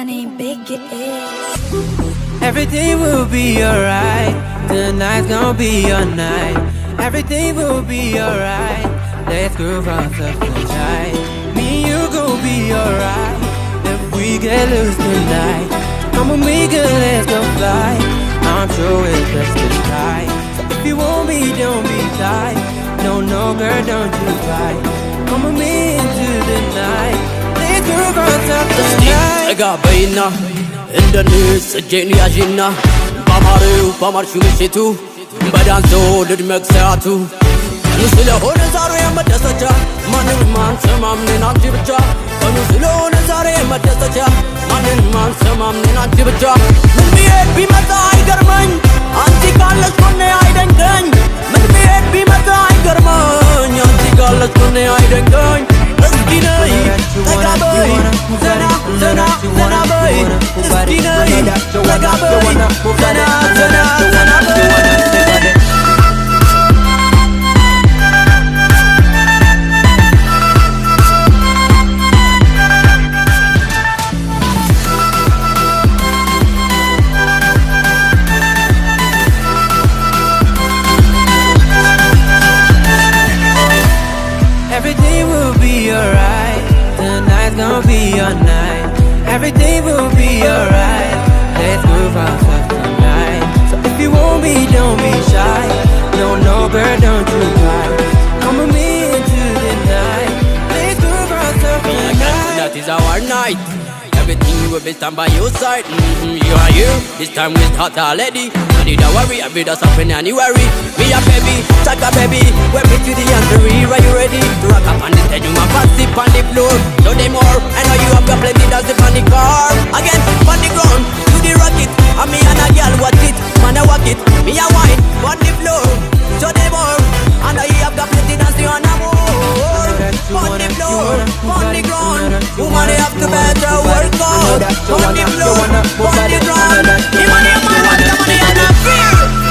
name Big is. Everything will be alright. Tonight's gonna be your night. Everything will be alright. Let's groove off the tonight. Me and you gon' be alright. If we get loose tonight, come with me, girl, let's go fly. I'm sure it's best to try. So if you want me, don't be shy. No, no, girl, don't you cry. Come with me into the night. Let's groove off the tonight. Ega bayna, indanis jeni ajina. Bamaru, bamarchu mishitu. Badanzo lidmek saatu. Nusila hone zare madasacha. Manin man samam ne nanti bacha. Nusila hone zare madasacha. Manin man samam ne nanti bacha. Mumiyet bimata ay garman. Anti kallas konne ay dengan. Mumiyet bimata ay garman. Anti kallas konne ay dengan. Eskinay, tagabay. Zana, zana, zana bay. Eskinay, tagabay. Zana, zana, zana bay. Everything will be alright. Tonight's gonna be your night. Everything will be alright. Let's move out of tonight. So if you want me, don't be shy. No, no, girl, don't you cry. Come with me into the night. Let's move out of tonight. That is our night. Everything will be stand by your side. You are here. This time we start already. No need to worry. I'll be the something anywhere. Me a baby, take a baby. Wait me to the entry. Are you ready to rock up on the stage? You my fancy on the floor. Show them more. I know you have got plenty. That's the funny car. Again, on the ground, to the rocket. And me and a girl watch it. Man I walk it. Me a wine on the floor. Show them more. I know you have got plenty. That's the one more. On the floor, on the ground. Woman, you have to better work out. On the floor, on the ground. The money, the money, and the fear.